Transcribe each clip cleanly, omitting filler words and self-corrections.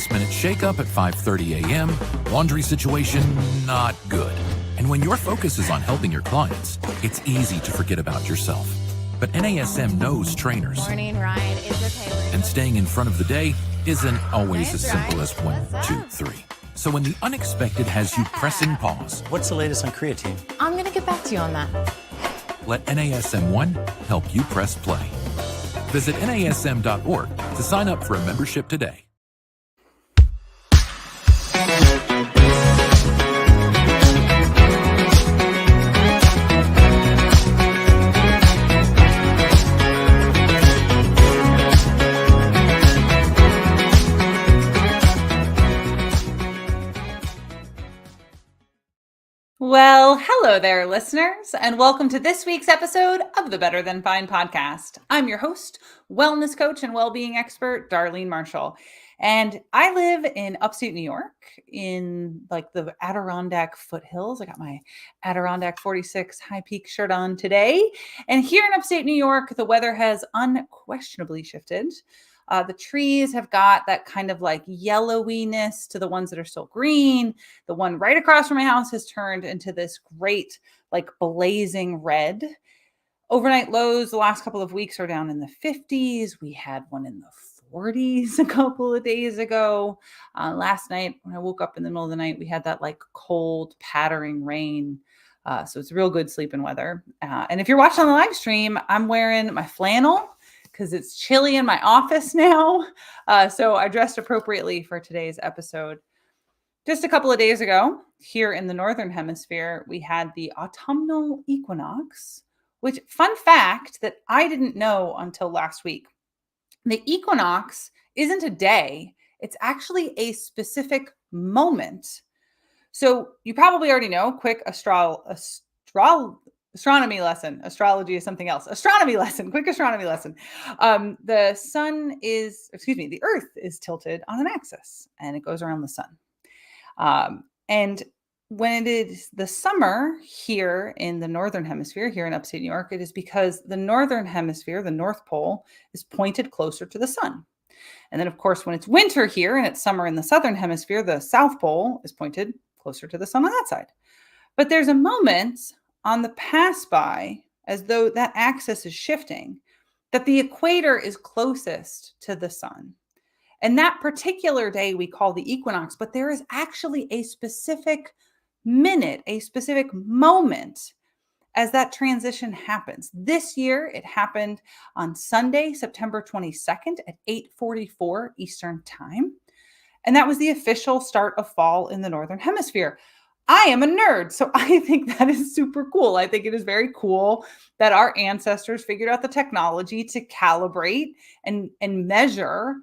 last-minute shake-up at 5:30 a.m., laundry situation not good. And when your focus is on helping your clients, it's easy to forget about yourself. But NASM knows trainers. Morning, Ryan. It's okay. And staying in front of the day isn't always Thanks, as simple Ryan. as 1, What's 2, up? 3. So when the unexpected has you pressing pause, What's the latest on creatine? I'm going to get back to you on that. let NASM1 help you press play. Visit NASM.org to sign up for a membership today. Well, hello there, listeners, and welcome to this week's episode of the Better Than Fine podcast. I'm your host, wellness coach and well-being expert, Darlene Marshall, and I live in upstate New York in like the Adirondack foothills. I got my Adirondack 46 high peak shirt on today, and here in upstate New York, the weather has unquestionably shifted. The trees have got that kind of like yellowiness to the ones that are still green. The one right across from my house has turned into this great, like blazing red. Overnight lows the last couple of weeks are down in the 50s. We had one in the 40s a couple of days ago. Last night, when I woke up in the middle of the night, we had that like cold, pattering rain. So it's real good sleeping weather. And if you're watching on the live stream, I'm wearing my flannel because it's chilly in my office now. So I dressed appropriately for today's episode. Just a couple of days ago, here in the Northern Hemisphere, we had the autumnal equinox, which, fun fact that I didn't know until last week. The equinox isn't a day, it's actually a specific moment. So you probably already know, quick astronomy lesson. Astrology is something else. Astronomy lesson, quick astronomy lesson. The Earth is tilted on an axis and it goes around the sun. And when it is the summer here in the Northern Hemisphere, here in upstate New York, it is because the Northern Hemisphere, the North Pole, is pointed closer to the sun. And then, of course, when it's winter here and it's summer in the Southern Hemisphere, the South Pole is pointed closer to the sun on that side. But there's a moment on the pass by, as though that axis is shifting, that the equator is closest to the sun. And that particular day we call the equinox, but there is actually a specific minute, a specific moment as that transition happens. This year, it happened on Sunday, September 22nd at 8:44 Eastern Time. And that was the official start of fall in the Northern Hemisphere. I am a nerd, so I think that is super cool. I think it is very cool that our ancestors figured out the technology to calibrate and measure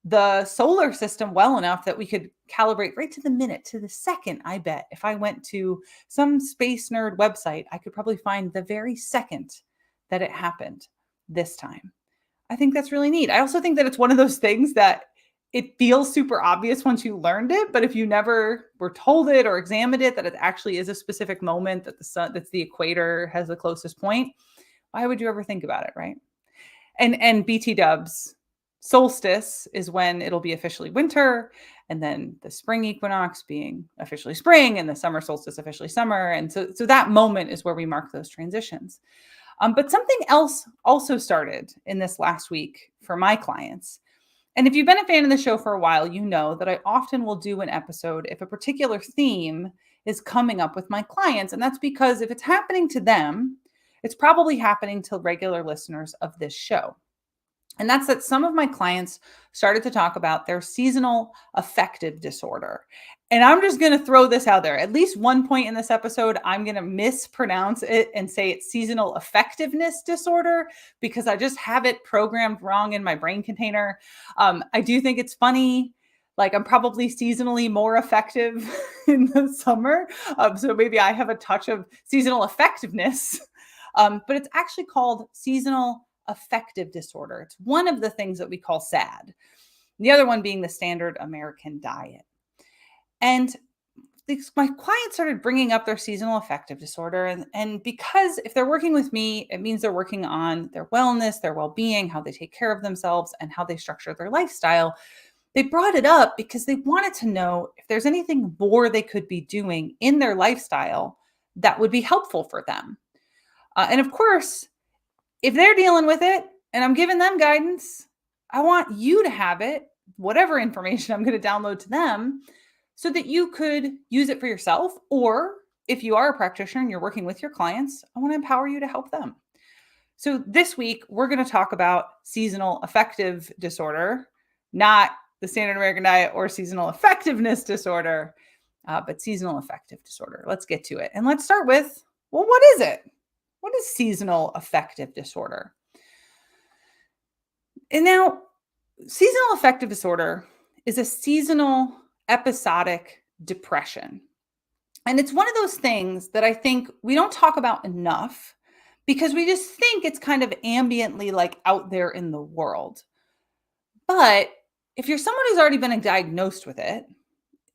the solar system well enough that we could calibrate right to the minute, to the second. I bet if I went to some space nerd website, I could probably find the very second that it happened this time. I think that's really neat. I also think that it's one of those things that it feels super obvious once you learned it, but if you never were told it or examined it, that it actually is a specific moment that the sun, that's the equator has the closest point, why would you ever think about it, right? And BT dubs, solstice is when it'll be officially winter, and then the spring equinox being officially spring, and the summer solstice officially summer. And so that moment is where we mark those transitions. But something else also started in this last week for my clients. And if you've been a fan of the show for a while, you know that I often will do an episode if a particular theme is coming up with my clients. And that's because if it's happening to them, it's probably happening to regular listeners of this show. And that's that some of my clients started to talk about their seasonal affective disorder. And I'm just going to throw this out there. At least one point in this episode, I'm going to mispronounce it and say it's seasonal affectiveness disorder because I just have it programmed wrong in my brain container. I do think it's funny. Like I'm probably seasonally more effective in the summer. So maybe I have a touch of seasonal effectiveness, but it's actually called seasonal affective disorder. It's one of the things that we call SAD. The other one being the standard American diet. And my clients started bringing up their seasonal affective disorder. And because if they're working with me, it means they're working on their wellness, their well-being, how they take care of themselves, and how they structure their lifestyle. They brought it up because they wanted to know if there's anything more they could be doing in their lifestyle that would be helpful for them. And of course, if they're dealing with it and I'm giving them guidance, I want you to have it, whatever information I'm going to download to them, so that you could use it for yourself. Or if you are a practitioner and you're working with your clients, I want to empower you to help them. So this week, we're going to talk about seasonal affective disorder, not the standard American diet or seasonal effectiveness disorder, but seasonal affective disorder. Let's get to it. And let's start with, well, what is it? What is seasonal affective disorder? And now, seasonal affective disorder is a seasonal episodic depression. And it's one of those things that I think we don't talk about enough because we just think it's kind of ambiently like out there in the world. But if you're someone who's already been diagnosed with it,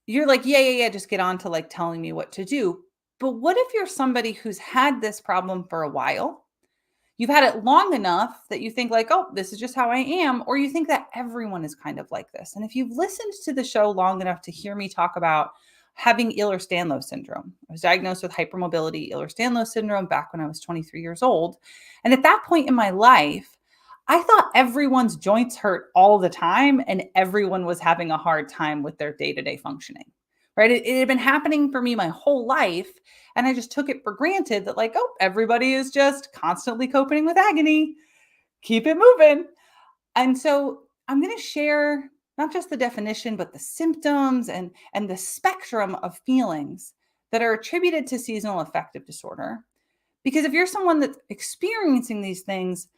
you're like, yeah, just get on to like telling me what to do. But what if you're somebody who's had this problem for a while? You've had it long enough that you think like, oh, this is just how I am, or you think that everyone is kind of like this. And if you've listened to the show long enough to hear me talk about having Ehlers-Danlos syndrome, I was diagnosed with hypermobility Ehlers-Danlos syndrome back when I was 23 years old. And at that point in my life, I thought everyone's joints hurt all the time and everyone was having a hard time with their day-to-day functioning. Right? It had been happening for me my whole life. And I just took it for granted that like, oh, everybody is just constantly coping with agony. Keep it moving. And so I'm going to share not just the definition, but the symptoms and the spectrum of feelings that are attributed to seasonal affective disorder. Because if you're someone that's experiencing these things,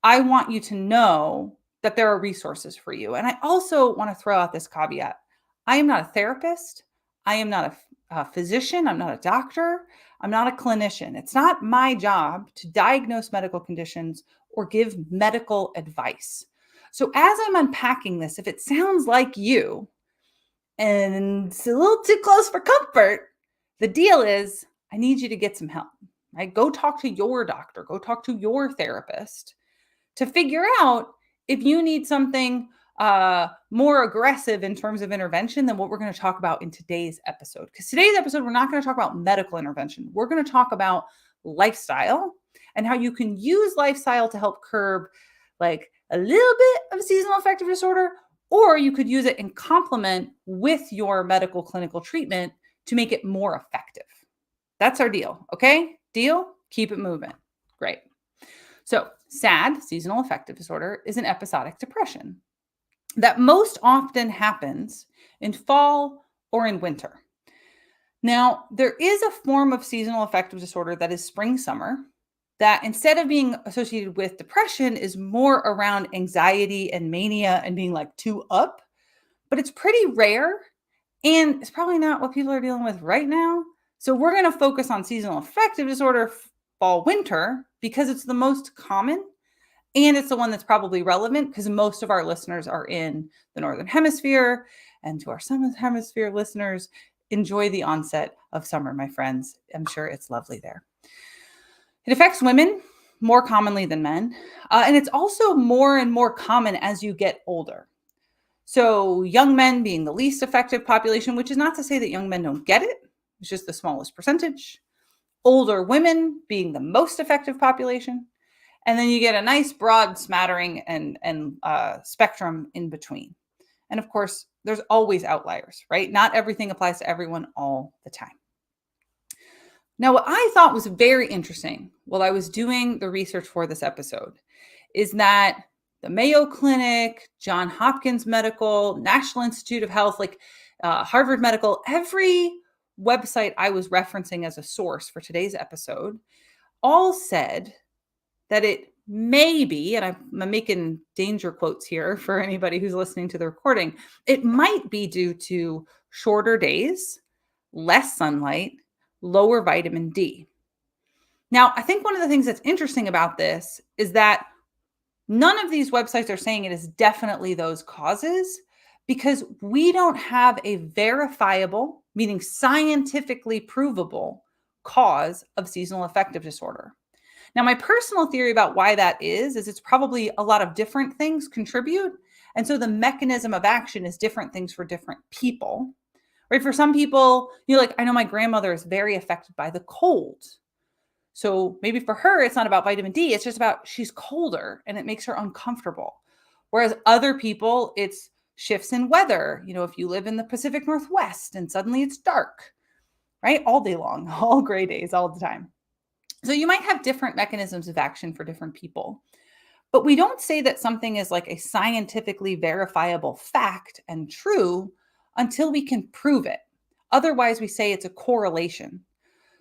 I want you to know that there are resources for you. And I also want to throw out this caveat. I am not a therapist. I am not a physician. I'm not a doctor. I'm not a clinician. It's not my job to diagnose medical conditions or give medical advice. So as I'm unpacking this, if it sounds like you and it's a little too close for comfort, the deal is I need you to get some help. Right? Go talk to your doctor. Go talk to your therapist to figure out if you need something more aggressive in terms of intervention than what we're going to talk about in today's episode. Because today's episode, we're not going to talk about medical intervention. We're going to talk about lifestyle and how you can use lifestyle to help curb like a little bit of seasonal affective disorder, or you could use it in complement with your medical clinical treatment to make it more effective. That's our deal. Okay? Deal? Keep it moving. Great. So SAD, seasonal affective disorder, is an episodic depression that most often happens in fall or in winter. Now, there is a form of seasonal affective disorder that is spring-summer that instead of being associated with depression is more around anxiety and mania and being like too up, but it's pretty rare and it's probably not what people are dealing with right now. So we're going to focus on seasonal affective disorder fall-winter because it's the most common. And it's the one that's probably relevant because most of our listeners are in the Northern Hemisphere. And to our Southern Hemisphere listeners, enjoy the onset of summer, my friends. I'm sure it's lovely there. It affects women more commonly than men. And it's also more and more common as you get older. So young men being the least affected population, which is not to say that young men don't get it. It's just the smallest percentage. Older women being the most affected population. And then you get a nice broad smattering and spectrum in between. And of course, there's always outliers, right? Not everything applies to everyone all the time. Now, what I thought was very interesting while I was doing the research for this episode is that the Mayo Clinic, Johns Hopkins Medical, National Institute of Health, like Harvard Medical, every website I was referencing as a source for today's episode all said that it may be, and I'm making danger quotes here for anybody who's listening to the recording, it might be due to shorter days, less sunlight, lower vitamin D. Now, I think one of the things that's interesting about this is that none of these websites are saying it is definitely those causes because we don't have a verifiable, meaning scientifically provable cause of seasonal affective disorder. Now, my personal theory about why that is it's probably a lot of different things contribute. And so the mechanism of action is different things for different people, right? For some people, like, I know my grandmother is very affected by the cold. So maybe for her, it's not about vitamin D. It's just about she's colder and it makes her uncomfortable. Whereas other people, it's shifts in weather. If you live in the Pacific Northwest and suddenly it's dark, right? All day long, all gray days, all the time. So you might have different mechanisms of action for different people. But we don't say that something is like a scientifically verifiable fact and true until we can prove it. Otherwise, we say it's a correlation.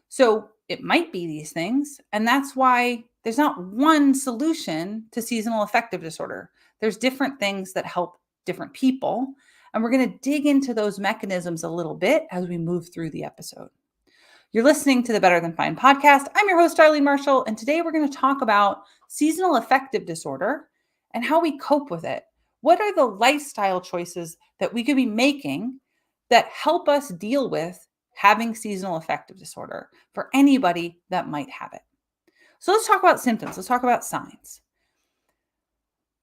So it might be these things. And that's why there's not one solution to seasonal affective disorder. There's different things that help different people. And we're going to dig into those mechanisms a little bit as we move through the episode. You're listening to the Better Than Fine podcast. I'm your host, Darlene Marshall, and today we're going to talk about seasonal affective disorder and how we cope with it. What are the lifestyle choices that we could be making that help us deal with having seasonal affective disorder for anybody that might have it? So let's talk about symptoms. Let's talk about signs.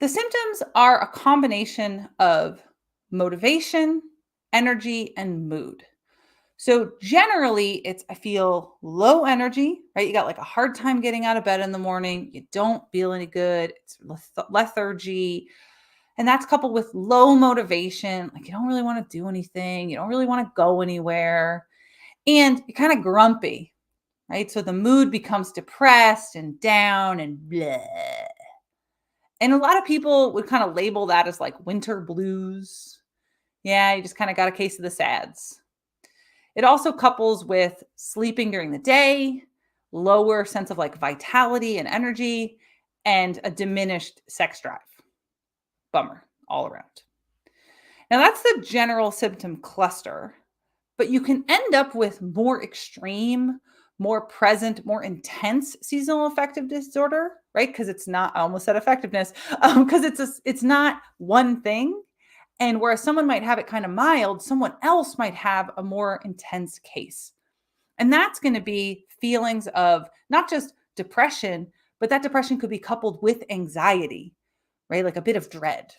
The symptoms are a combination of motivation, energy, and mood. So generally, I feel low energy, right? You got like a hard time getting out of bed in the morning. You don't feel any good. It's lethargy. And that's coupled with low motivation. Like you don't really want to do anything. You don't really want to go anywhere. And you're kind of grumpy, right? So the mood becomes depressed and down and blah. And a lot of people would kind of label that as like winter blues. Yeah, you just kind of got a case of the sads. It also couples with sleeping during the day, lower sense of like vitality and energy, and a diminished sex drive. Bummer all around. Now that's the general symptom cluster, but you can end up with more extreme, more present, more intense seasonal affective disorder, right? Because it's not, I almost said effectiveness, because it's not one thing. And whereas someone might have it kind of mild, someone else might have a more intense case. And that's going to be feelings of not just depression, but that depression could be coupled with anxiety, right? Like a bit of dread.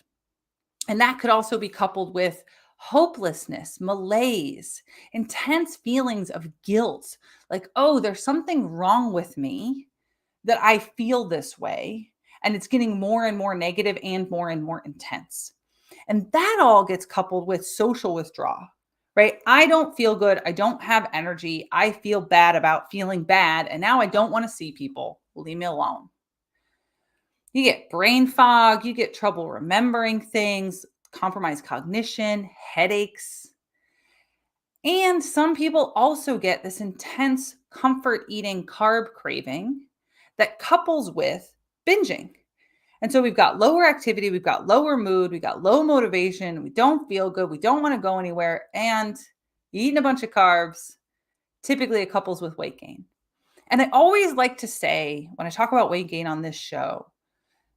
And that could also be coupled with hopelessness, malaise, intense feelings of guilt. Like, oh, there's something wrong with me that I feel this way. And it's getting more and more negative and more intense. And that all gets coupled with social withdrawal, right? I don't feel good. I don't have energy. I feel bad about feeling bad. And now I don't want to see people. Leave me alone. You get brain fog. You get trouble remembering things, compromised cognition, headaches. And some people also get this intense comfort eating carb craving that couples with binging. And so we've got lower activity, we've got lower mood, we've got low motivation, we don't feel good, we don't want to go anywhere, and eating a bunch of carbs, typically it couples with weight gain. And I always like to say, when I talk about weight gain on this show,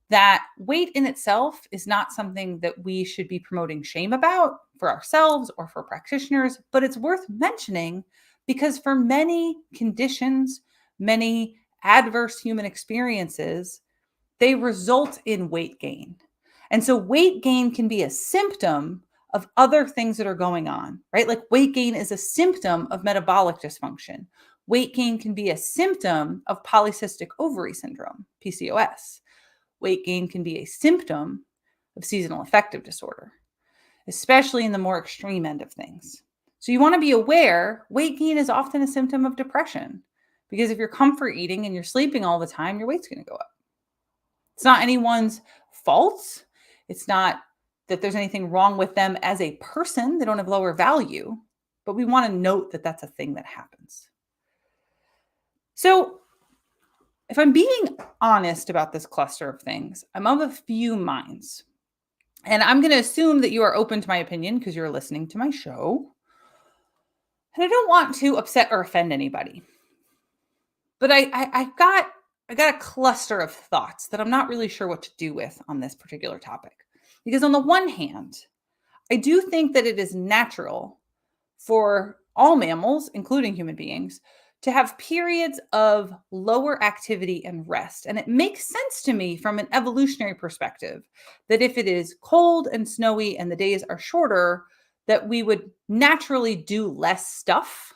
that weight in itself is not something that we should be promoting shame about for ourselves or for practitioners, but it's worth mentioning because for many conditions, many adverse human experiences, they result in weight gain. And so weight gain can be a symptom of other things that are going on, right? Like weight gain is a symptom of metabolic dysfunction. Weight gain can be a symptom of polycystic ovary syndrome, PCOS. Weight gain can be a symptom of seasonal affective disorder, especially in the more extreme end of things. So you want to be aware, weight gain is often a symptom of depression because if you're comfort eating and you're sleeping all the time, your weight's going to go up. It's not anyone's fault. It's not that there's anything wrong with them as a person. They don't have lower value, but we want to note that that's a thing that happens. So if I'm being honest about this cluster of things, I'm of a few minds. And I'm going to assume that you are open to my opinion because you're listening to my show. And I don't want to upset or offend anybody. But I got a cluster of thoughts that I'm not really sure what to do with on this particular topic. Because on the one hand, I do think that it is natural for all mammals, including human beings, to have periods of lower activity and rest. And it makes sense to me from an evolutionary perspective that if it is cold and snowy and the days are shorter, that we would naturally do less stuff,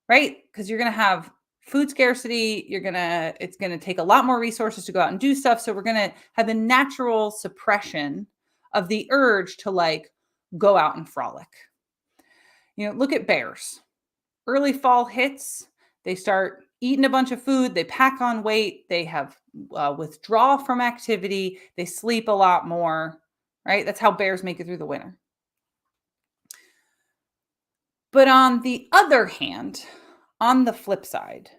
right? Because you're going to have food scarcity, it's going to take a lot more resources to go out and do stuff. So we're going to have a natural suppression of the urge to like go out and frolic. Look at bears. Early fall hits, they start eating a bunch of food, they pack on weight, they have withdrawal from activity, they sleep a lot more, right? That's how bears make it through the winter. But on the other hand, on the flip side,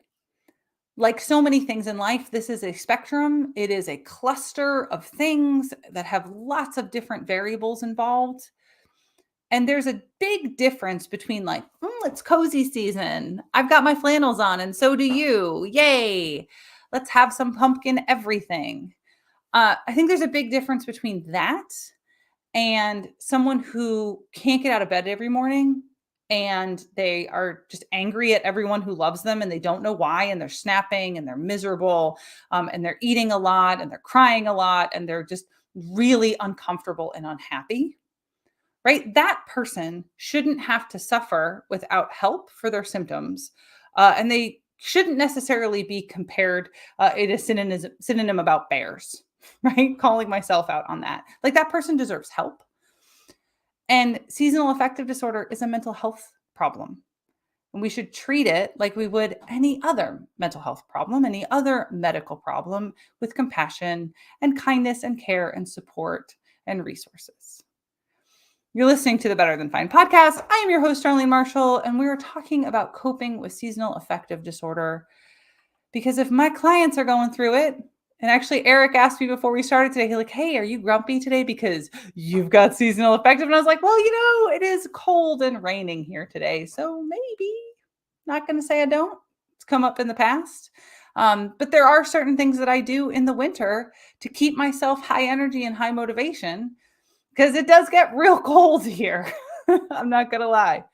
like so many things in life, this is a spectrum. It is a cluster of things that have lots of different variables involved. And there's a big difference between like, it's cozy season. I've got my flannels on and so do you. Yay. Let's have some pumpkin everything. I think there's a big difference between that and someone who can't get out of bed every morning and they are just angry at everyone who loves them and they don't know why, and they're snapping and they're miserable, and they're eating a lot and they're crying a lot and they're just really uncomfortable and unhappy. Right? That person shouldn't have to suffer without help for their symptoms. And they shouldn't necessarily be compared in a synonym about bears, right? Calling myself out on that. Like that person deserves help. And seasonal affective disorder is a mental health problem. And we should treat it like we would any other mental health problem, any other medical problem, with compassion and kindness and care and support and resources. You're listening to the Better Than Fine podcast. I am your host, Darlene Marshall, and we are talking about coping with seasonal affective disorder. Because if my clients are going through it, and actually Eric asked me before we started today, he's like, hey, are you grumpy today because you've got seasonal affective? And I was like, well, it is cold and raining here today. So maybe, not going to say I don't. It's come up in the past. But there are certain things that I do in the winter to keep myself high energy and high motivation, because it does get real cold here. I'm not going to lie.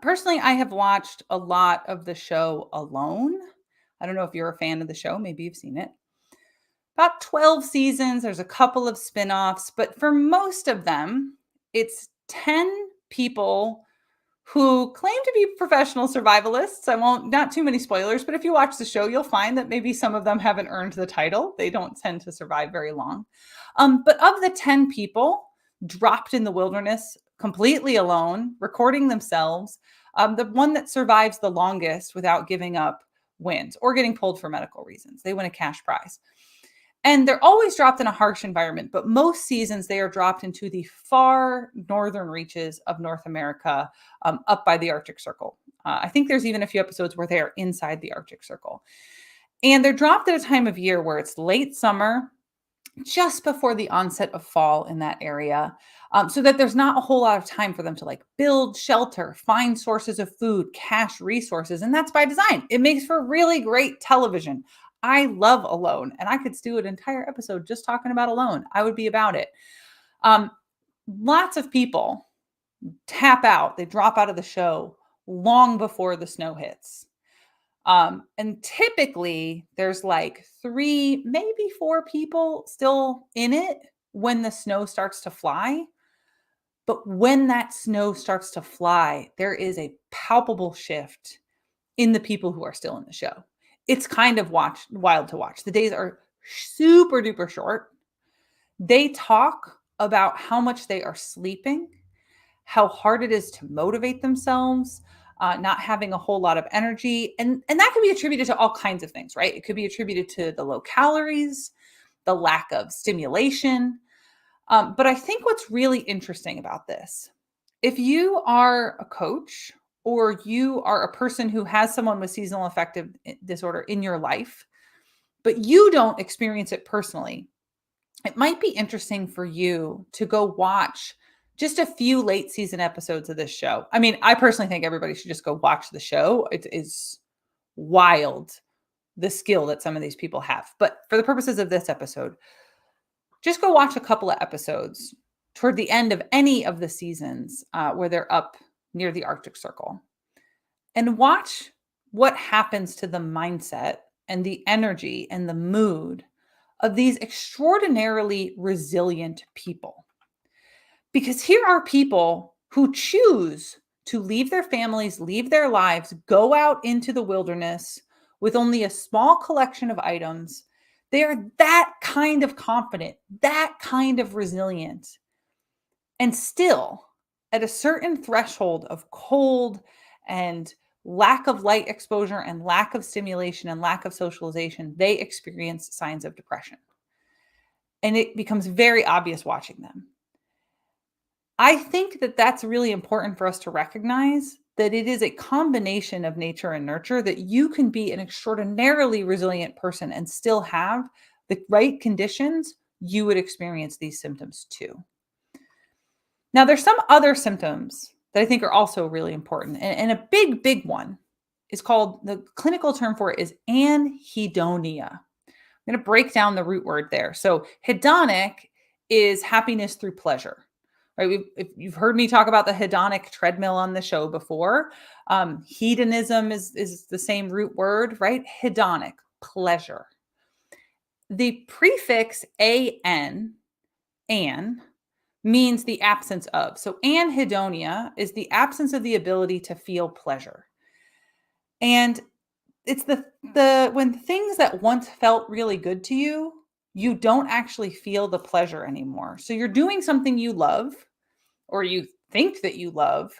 Personally, I have watched a lot of the show Alone. I don't know if you're a fan of the show. Maybe you've seen it. About 12 seasons. There's a couple of spinoffs, but for most of them, it's 10 people who claim to be professional survivalists. Not too many spoilers, but if you watch the show, you'll find that maybe some of them haven't earned the title. They don't tend to survive very long. But of the 10 people dropped in the wilderness completely alone, recording themselves, the one that survives the longest without giving up wins or getting pulled for medical reasons. They win a cash prize. And they're always dropped in a harsh environment, but most seasons they are dropped into the far northern reaches of North America, up by the Arctic Circle. I think there's even a few episodes where they are inside the Arctic Circle. And they're dropped at a time of year where it's late summer, just before the onset of fall in that area, so that there's not a whole lot of time for them to like build shelter, find sources of food, cache resources. And that's by design. It makes for really great television. I love Alone, and I could do an entire episode just talking about Alone. I would be about it. Lots of people tap out. They drop out of the show long before the snow hits. And typically there's like 3, maybe 4 people still in it when the snow starts to fly. But when that snow starts to fly, there is a palpable shift in the people who are still in the show. It's kind of wild to watch. The days are super duper short. They talk about how much they are sleeping, how hard it is to motivate themselves, not having a whole lot of energy. And that can be attributed to all kinds of things, right? It could be attributed to the low calories, the lack of stimulation. But I think what's really interesting about this, if you are a coach or you are a person who has someone with seasonal affective disorder in your life, but you don't experience it personally, it might be interesting for you to go watch just a few late season episodes of this show. I mean, I personally think everybody should just go watch the show. It is wild, the skill that some of these people have. But for the purposes of this episode, just go watch a couple of episodes toward the end of any of the seasons where they're up near the Arctic Circle. and watch what happens to the mindset and the energy and the mood of these extraordinarily resilient people. Because here are people who choose to leave their families, leave their lives, go out into the wilderness with only a small collection of items. They are that kind of confident, that kind of resilient. And still, at a certain threshold of cold and lack of light exposure and lack of stimulation and lack of socialization, they experience signs of depression. And it becomes very obvious watching them. I think that that's really important for us to recognize that it is a combination of nature and nurture, that you can be an extraordinarily resilient person and still have the right conditions, you would experience these symptoms too. Now, there's some other symptoms that I think are also really important. And a big, big one is called, the clinical term for it is anhedonia. I'm going to break down the root word there. So hedonic is happiness through pleasure. Right? If you've heard me talk about the hedonic treadmill on the show before, hedonism is the same root word, right? Hedonic, pleasure. The prefix an, means the absence of. So anhedonia is the absence of the ability to feel pleasure. And it's the when things that once felt really good to you, you don't actually feel the pleasure anymore. So you're doing something you love or you think that you love,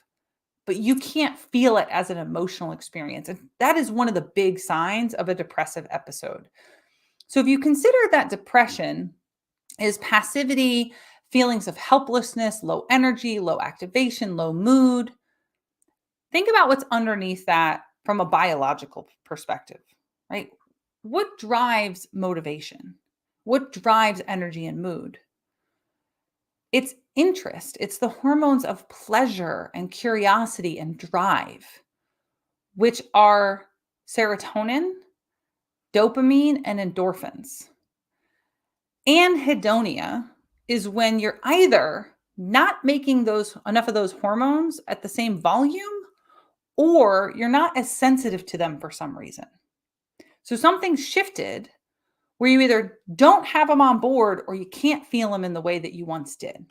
but you can't feel it as an emotional experience. And that is one of the big signs of a depressive episode. So if you consider that depression is passivity, feelings of helplessness, low energy, low activation, low mood, think about what's underneath that from a biological perspective, right? What drives motivation? What drives energy and mood? It's interest. It's the hormones of pleasure and curiosity and drive, which are serotonin, dopamine, and endorphins. Anhedonia is when you're either not making enough of those hormones at the same volume, or you're not as sensitive to them for some reason. So something's shifted where you either don't have them on board or you can't feel them in the way that you once did.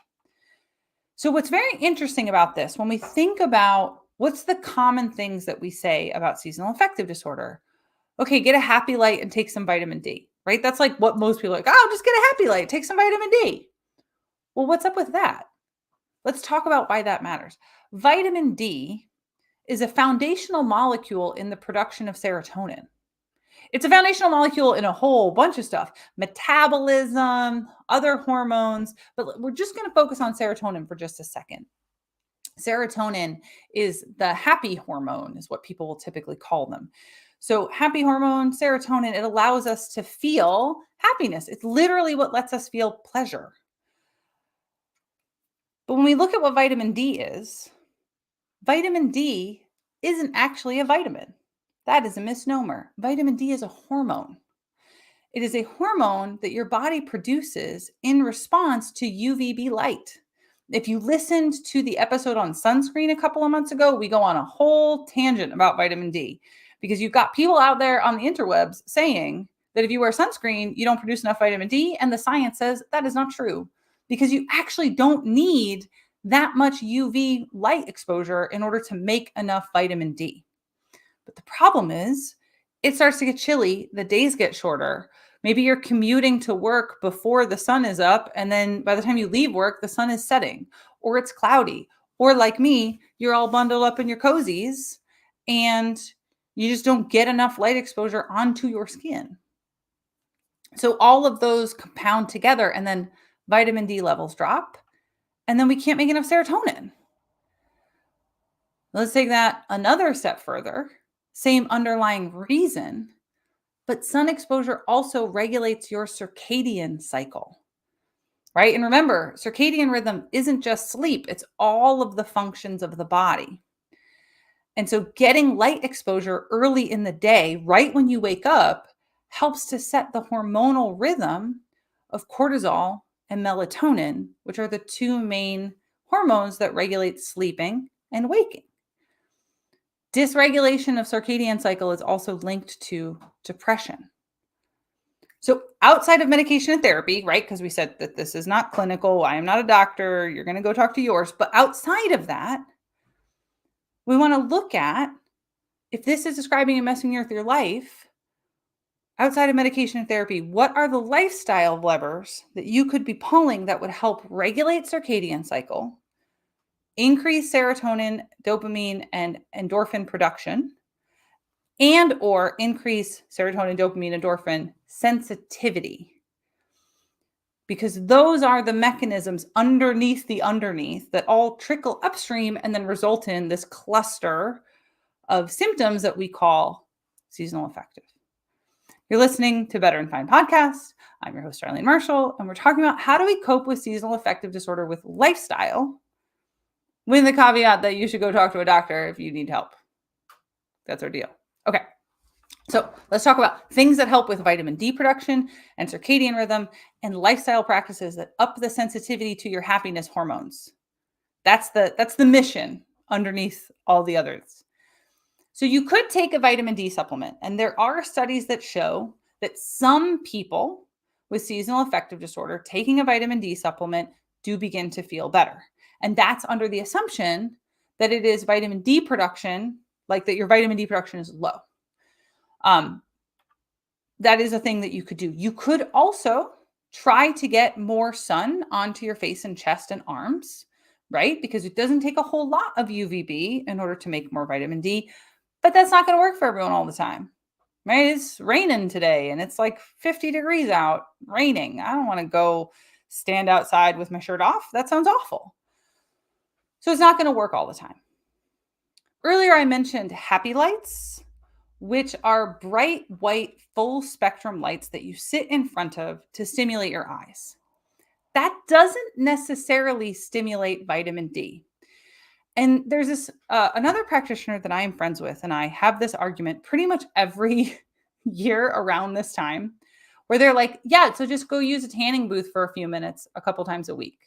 So what's very interesting about this, when we think about what's the common things that we say about seasonal affective disorder, okay, get a happy light and take some vitamin D, right? That's like what most people are like, oh, just get a happy light, take some vitamin D. Well, what's up with that? Let's talk about why that matters. Vitamin D is a foundational molecule in the production of serotonin. It's a foundational molecule in a whole bunch of stuff, metabolism, other hormones, but we're just going to focus on serotonin for just a second. Serotonin is the happy hormone, is what people will typically call them. So happy hormone, serotonin, it allows us to feel happiness. It's literally what lets us feel pleasure. But when we look at what vitamin D is, vitamin D isn't actually a vitamin. That is a misnomer. Vitamin D is a hormone. It is a hormone that your body produces in response to UVB light. If you listened to the episode on sunscreen a couple of months ago, we go on a whole tangent about vitamin D because you've got people out there on the interwebs saying that if you wear sunscreen, you don't produce enough vitamin D. And the science says that is not true because you actually don't need that much UV light exposure in order to make enough vitamin D. But the problem is it starts to get chilly. The days get shorter. Maybe you're commuting to work before the sun is up. And then by the time you leave work, the sun is setting or it's cloudy. Or like me, you're all bundled up in your cozies and you just don't get enough light exposure onto your skin. So all of those compound together and then vitamin D levels drop. And then we can't make enough serotonin. Let's take that another step further. Same underlying reason, but sun exposure also regulates your circadian cycle, right? And remember, circadian rhythm isn't just sleep, it's all of the functions of the body. And so getting light exposure early in the day, right when you wake up, helps to set the hormonal rhythm of cortisol and melatonin, which are the two main hormones that regulate sleeping and waking. Dysregulation of circadian cycle is also linked to depression. So outside of medication and therapy, right? Because we said that this is not clinical. I am not a doctor. You're going to go talk to yours. But outside of that, we want to look at if this is describing and messing with your life, outside of medication and therapy, what are the lifestyle levers that you could be pulling that would help regulate circadian cycle, increase serotonin, dopamine, and endorphin production, and or increase serotonin, dopamine, endorphin sensitivity? Because those are the mechanisms underneath that all trickle upstream and then result in this cluster of symptoms that we call seasonal affective. You're listening to Better and Fine Podcast. I'm your host, Darlene Marshall, and we're talking about how do we cope with seasonal affective disorder with lifestyle, with the caveat that you should go talk to a doctor if you need help. That's our deal. Okay. So let's talk about things that help with vitamin D production and circadian rhythm and lifestyle practices that up the sensitivity to your happiness hormones. That's the mission underneath all the others. So you could take a vitamin D supplement, and there are studies that show that some people with seasonal affective disorder taking a vitamin D supplement do begin to feel better. And that's under the assumption that it is vitamin D production, like that your vitamin D production is low. That is a thing that you could do. You could also try to get more sun onto your face and chest and arms, right? Because it doesn't take a whole lot of UVB in order to make more vitamin D, but that's not going to work for everyone all the time, right? It's raining today and it's like 50 degrees out, raining. I don't want to go stand outside with my shirt off. That sounds awful. So it's not going to work all the time. Earlier, I mentioned happy lights, which are bright white full spectrum lights that you sit in front of to stimulate your eyes. That doesn't necessarily stimulate vitamin D. And there's this another practitioner that I am friends with, and I have this argument pretty much every year around this time, where they're like, yeah, so just go use a tanning booth for a few minutes a couple times a week.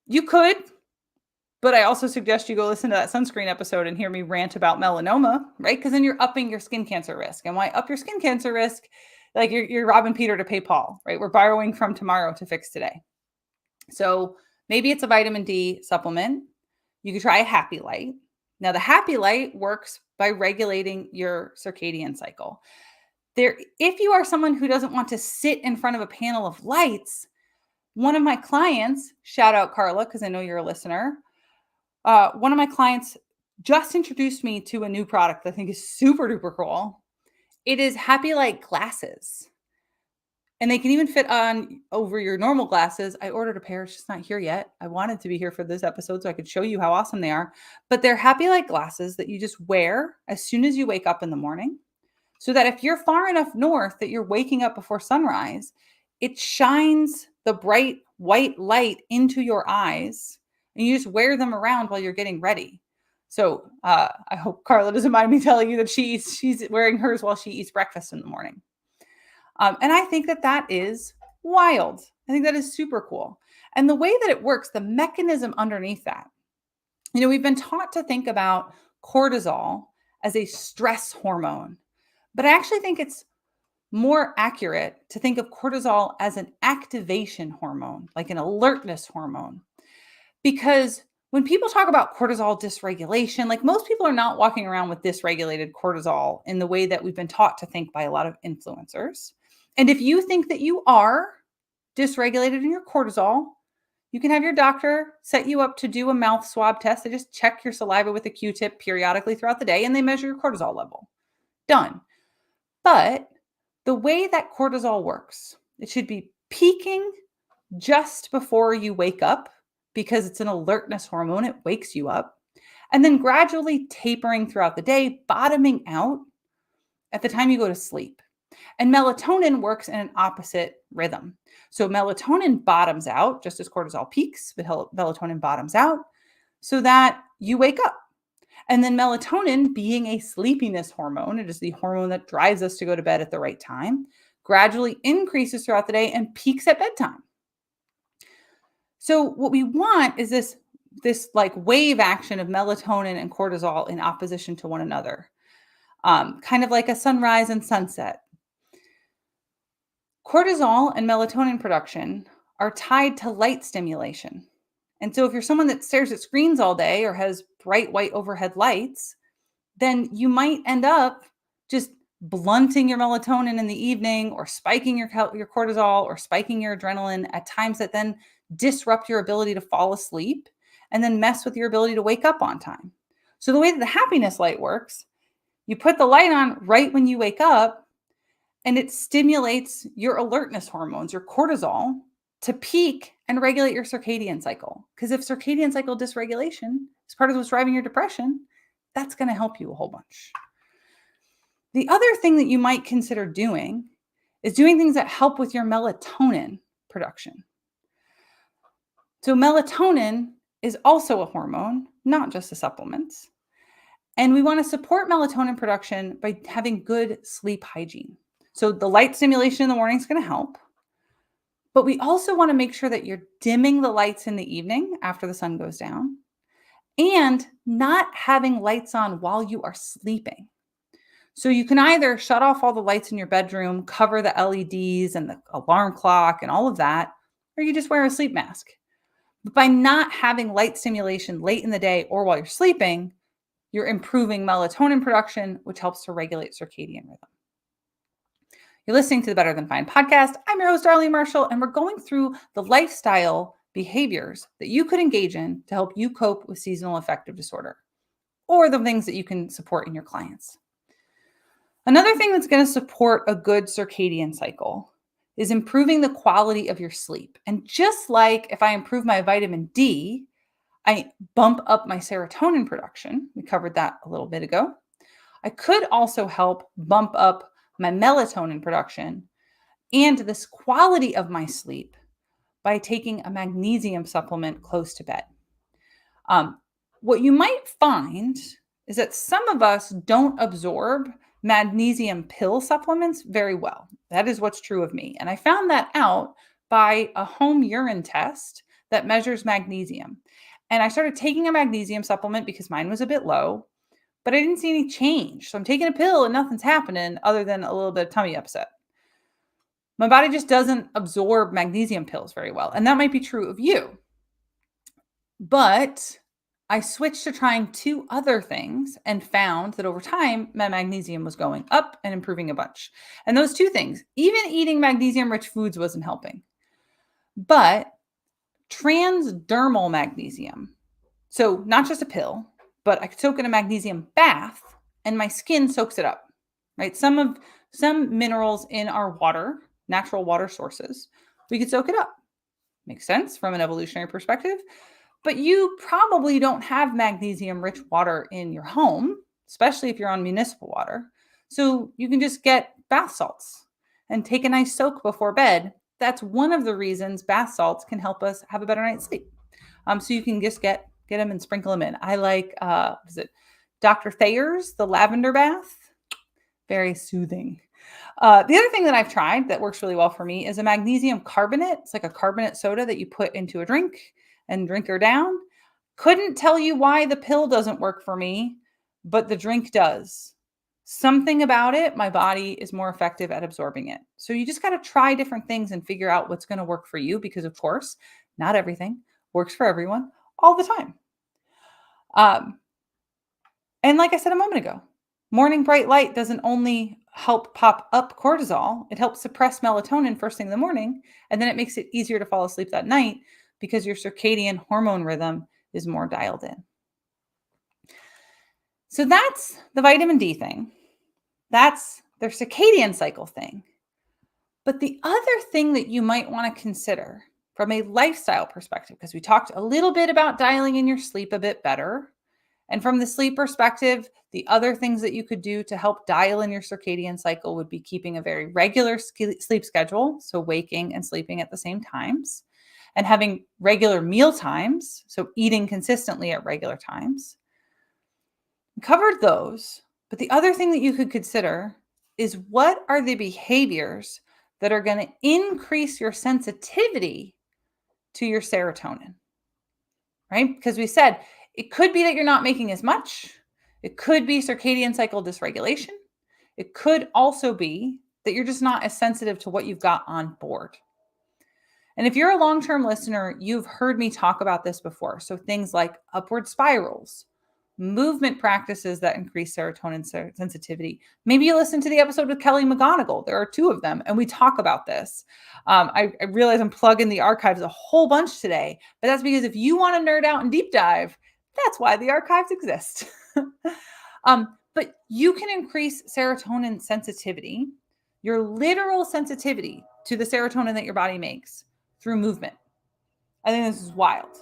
You could, but I also suggest you go listen to that sunscreen episode and hear me rant about melanoma, right? Because then you're upping your skin cancer risk. And why up your skin cancer risk? Like you're robbing Peter to pay Paul, right? We're borrowing from tomorrow to fix today. So maybe it's a vitamin D supplement. You could try a happy light. Now, the happy light works by regulating your circadian cycle. If you are someone who doesn't want to sit in front of a panel of lights, one of my clients, shout out Carla, because I know you're a listener, one of my clients just introduced me to a new product that I think is super duper cool. It is happy light glasses. And they can even fit on over your normal glasses. I ordered a pair. It's just not here yet. I wanted to be here for this episode so I could show you how awesome they are. But they're happy light glasses that you just wear as soon as you wake up in the morning. So that if you're far enough north that you're waking up before sunrise, it shines the bright white light into your eyes. And you just wear them around while you're getting ready. So I hope Carla doesn't mind me telling you that she's wearing hers while she eats breakfast in the morning. And I think that is wild. I think that is super cool. And the way that it works, the mechanism underneath that, we've been taught to think about cortisol as a stress hormone, but I actually think it's more accurate to think of cortisol as an activation hormone, like an alertness hormone. Because when people talk about cortisol dysregulation, like most people are not walking around with dysregulated cortisol in the way that we've been taught to think by a lot of influencers. And if you think that you are dysregulated in your cortisol, you can have your doctor set you up to do a mouth swab test. They just check your saliva with a Q-tip periodically throughout the day, and they measure your cortisol level. Done. But the way that cortisol works, it should be peaking just before you wake up because it's an alertness hormone. It wakes you up. And then gradually tapering throughout the day, bottoming out at the time you go to sleep. And melatonin works in an opposite rhythm. So melatonin bottoms out just as cortisol peaks, but melatonin bottoms out so that you wake up. And then melatonin, being a sleepiness hormone, it is the hormone that drives us to go to bed at the right time, gradually increases throughout the day and peaks at bedtime. So what we want is this this like wave action of melatonin and cortisol in opposition to one another, kind of like a sunrise and sunset. Cortisol and melatonin production are tied to light stimulation. And so if you're someone that stares at screens all day or has bright white overhead lights, then you might end up just blunting your melatonin in the evening or spiking your cortisol or spiking your adrenaline at times that then disrupt your ability to fall asleep and then mess with your ability to wake up on time. So the way that the happiness light works, you put the light on right when you wake up and it stimulates your alertness hormones, your cortisol, to peak and regulate your circadian cycle. Because if circadian cycle dysregulation is part of what's driving your depression, that's going to help you a whole bunch. The other thing that you might consider doing is doing things that help with your melatonin production. So melatonin is also a hormone, not just a supplement. And we want to support melatonin production by having good sleep hygiene. So the light stimulation in the morning is going to help. But we also want to make sure that you're dimming the lights in the evening after the sun goes down and not having lights on while you are sleeping. So you can either shut off all the lights in your bedroom, cover the LEDs and the alarm clock and all of that, or you just wear a sleep mask. But by not having light stimulation late in the day or while you're sleeping, you're improving melatonin production, which helps to regulate circadian rhythm. You're listening to the Better Than Fine podcast. I'm your host, Darlene Marshall, and we're going through the lifestyle behaviors that you could engage in to help you cope with seasonal affective disorder, or the things that you can support in your clients. Another thing that's going to support a good circadian cycle is improving the quality of your sleep. And just like if I improve my vitamin D, I bump up my serotonin production. We covered that a little bit ago. I could also help bump up my melatonin production and this quality of my sleep by taking a magnesium supplement close to bed. What you might find is that some of us don't absorb magnesium pill supplements very well. That is what's true of me. And I found that out by a home urine test that measures magnesium. And I started taking a magnesium supplement because mine was a bit low, but I didn't see any change. So I'm taking a pill and nothing's happening other than a little bit of tummy upset. My body just doesn't absorb magnesium pills very well. And that might be true of you. But I switched to trying 2 other things and found that over time, my magnesium was going up and improving a bunch. And those 2 things, even eating magnesium-rich foods wasn't helping. But transdermal magnesium, so not just a pill, but I could soak in a magnesium bath and my skin soaks it up, right? Some minerals in our water, natural water sources, we could soak it up. Makes sense from an evolutionary perspective. But you probably don't have magnesium-rich water in your home, especially if you're on municipal water. So you can just get bath salts and take a nice soak before bed. That's one of the reasons bath salts can help us have a better night's sleep. So you can just get them and sprinkle them in. I like, is it Dr. Thayer's, the lavender bath? Very soothing. The other thing that I've tried that works really well for me is a magnesium carbonate. It's like a carbonate soda that you put into a drink and drink her down. Couldn't tell you why the pill doesn't work for me, but the drink does. Something about it, my body is more effective at absorbing it. So you just got to try different things and figure out what's going to work for you because, of course, not everything works for everyone all the time. And like I said a moment ago, morning bright light doesn't only help pop up cortisol, it helps suppress melatonin first thing in the morning, and then it makes it easier to fall asleep that night because your circadian hormone rhythm is more dialed in. So that's the vitamin D thing. That's their circadian cycle thing. But the other thing that you might want to consider from a lifestyle perspective, because we talked a little bit about dialing in your sleep a bit better. And from the sleep perspective, the other things that you could do to help dial in your circadian cycle would be keeping a very regular sleep schedule, so waking and sleeping at the same times, and having regular meal times, so eating consistently at regular times. We covered those, but the other thing that you could consider is what are the behaviors that are going to increase your sensitivity to your serotonin, right? Because we said it could be that you're not making as much. It could be circadian cycle dysregulation. It could also be that you're just not as sensitive to what you've got on board. And if you're a long-term listener, you've heard me talk about this before. So things like upward spirals, movement practices that increase serotonin sensitivity. Maybe you listen to the episode with Kelly McGonigal. There are 2 of them, and we talk about this. I realize I'm plugging the archives a whole bunch today, but that's because if you want to nerd out and deep dive, that's why the archives exist. But you can increase serotonin sensitivity, your literal sensitivity to the serotonin that your body makes through movement. I think this is wild.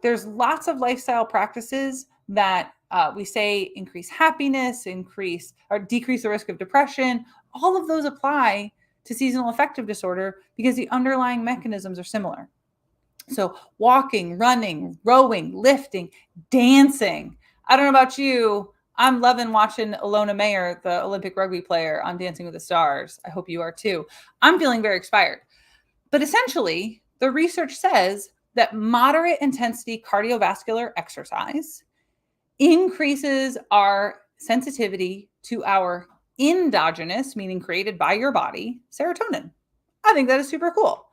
There's lots of lifestyle practices that we say increase happiness, increase or decrease the risk of depression. All of those apply to seasonal affective disorder because the underlying mechanisms are similar. So walking, running, rowing, lifting, dancing. I don't know about you. I'm loving watching Ilona Mayer, the Olympic rugby player on Dancing with the Stars. I hope you are too. I'm feeling very inspired. But essentially, the research says that moderate intensity cardiovascular exercise increases our sensitivity to our endogenous, meaning created by your body, serotonin. I think that is super cool.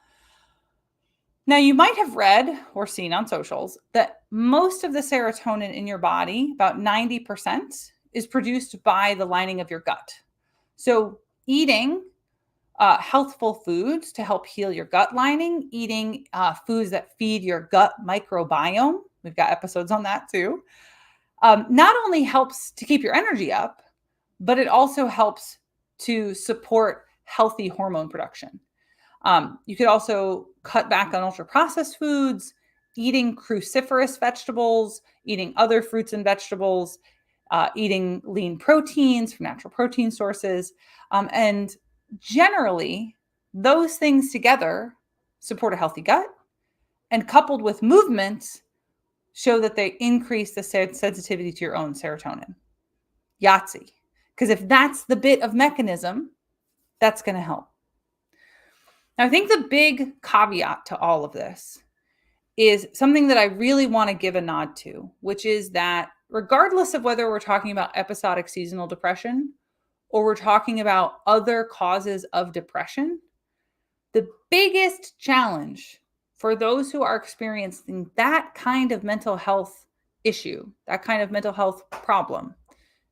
Now, you might have read or seen on socials that most of the serotonin in your body, about 90%, is produced by the lining of your gut. So eating healthful foods to help heal your gut lining, eating foods that feed your gut microbiome. We've got episodes on that too. Not only helps to keep your energy up, but it also helps to support healthy hormone production. You could also cut back on ultra-processed foods, eating cruciferous vegetables, eating other fruits and vegetables, eating lean proteins from natural protein sources. And generally, those things together support a healthy gut, and coupled with movement, show that they increase the sensitivity to your own serotonin. Yahtzee. Because if that's the bit of mechanism, that's going to help. Now, I think the big caveat to all of this is something that I really want to give a nod to, which is that regardless of whether we're talking about episodic seasonal depression or we're talking about other causes of depression, the biggest challenge for those who are experiencing that kind of mental health issue, that kind of mental health problem,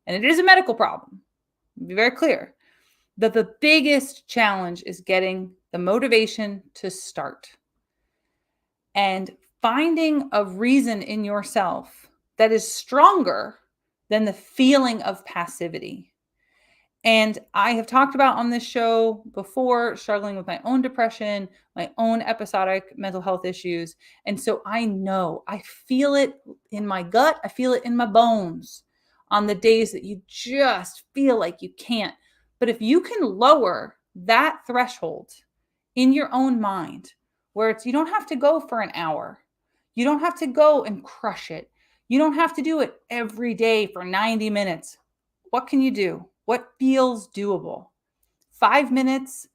and it is a medical problem, be very clear, that the biggest challenge is getting the motivation to start and finding a reason in yourself that is stronger than the feeling of passivity. And I have talked about on this show before struggling with my own depression, my own episodic mental health issues. And so I know, I feel it in my gut. I feel it in my bones on the days that you just feel like you can't. But if you can lower that threshold in your own mind, where it's, you don't have to go for an hour. You don't have to go and crush it. You don't have to do it every day for 90 minutes. What can you do? What feels doable? 5 minutes,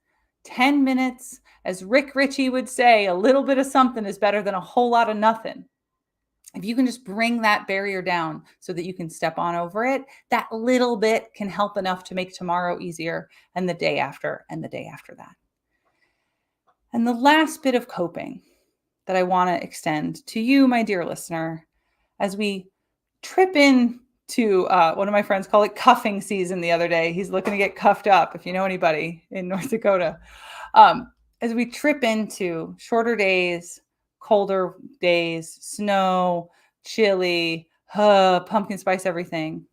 10 minutes, as Rick Ritchie would say, a little bit of something is better than a whole lot of nothing. If you can just bring that barrier down so that you can step on over it, that little bit can help enough to make tomorrow easier and the day after and the day after that. And the last bit of coping that I want to extend to you, my dear listener, as we trip in to one of my friends called it cuffing season the other day. He's looking to get cuffed up, if you know anybody in North Dakota. As we trip into shorter days, colder days, snow, chili, pumpkin spice, everything,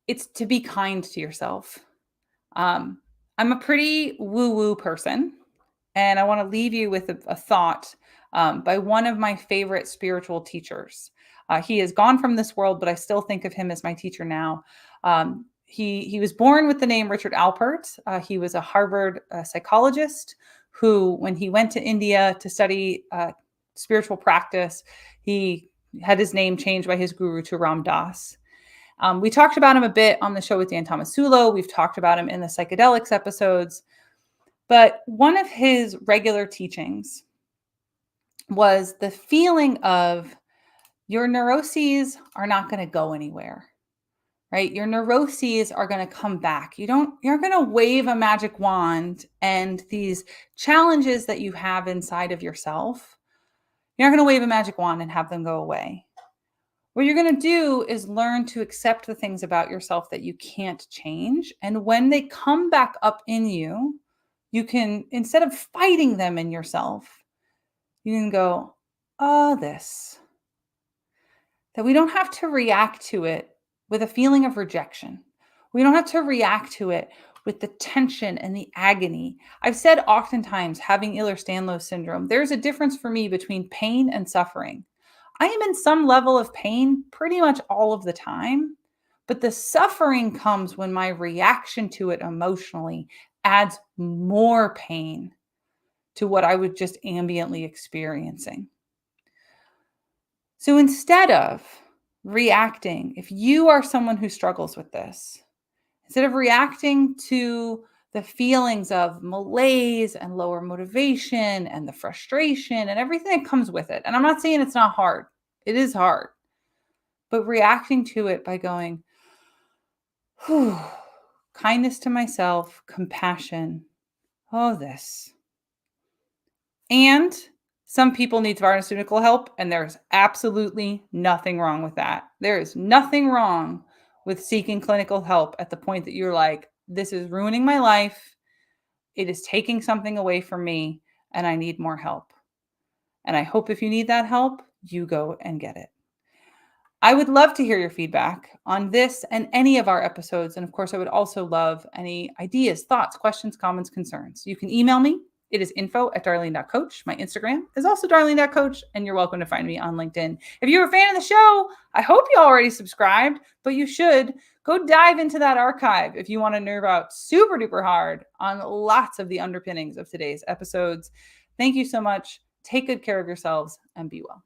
it's to be kind to yourself. I'm a pretty woo-woo person, and I want to leave you with a thought by one of my favorite spiritual teachers. He is gone from this world, but I still think of him as my teacher now. He was born with the name Richard Alpert. He was a Harvard psychologist who, when he went to India to study spiritual practice, he had his name changed by his guru to Ram Dass. We talked about him a bit on the show with Dan Tomasulo. We've talked about him in the psychedelics episodes. But one of his regular teachings was the feeling of your neuroses are not going to go anywhere, right? Your neuroses are going to come back. You're going to wave a magic wand, and these challenges that you have inside of yourself, you're not going to wave a magic wand and have them go away. What you're going to do is learn to accept the things about yourself that you can't change. And when they come back up in you, you can, instead of fighting them in yourself, you can go, oh, this. That we don't have to react to it with a feeling of rejection. We don't have to react to it with the tension and the agony. I've said oftentimes, having Ehlers-Danlos syndrome, there's a difference for me between pain and suffering. I am in some level of pain pretty much all of the time, but the suffering comes when my reaction to it emotionally adds more pain to what I was just ambiently experiencing. So instead of reacting, if you are someone who struggles with this, instead of reacting to the feelings of malaise and lower motivation and the frustration and everything that comes with it, and I'm not saying it's not hard, it is hard, but reacting to it by going, whew, kindness to myself, compassion, oh, this. And some people need pharmaceutical help, and there's absolutely nothing wrong with that. There is nothing wrong with seeking clinical help at the point that you're like, this is ruining my life. It is taking something away from me, and I need more help. And I hope if you need that help, you go and get it. I would love to hear your feedback on this and any of our episodes. And of course, I would also love any ideas, thoughts, questions, comments, concerns. You can email me. It is info@darlene.coach. My Instagram is also darlene.coach, and you're welcome to find me on LinkedIn. If you're a fan of the show, I hope you already subscribed, but you should go dive into that archive if you want to nerd out super duper hard on lots of the underpinnings of today's episodes. Thank you so much. Take good care of yourselves and be well.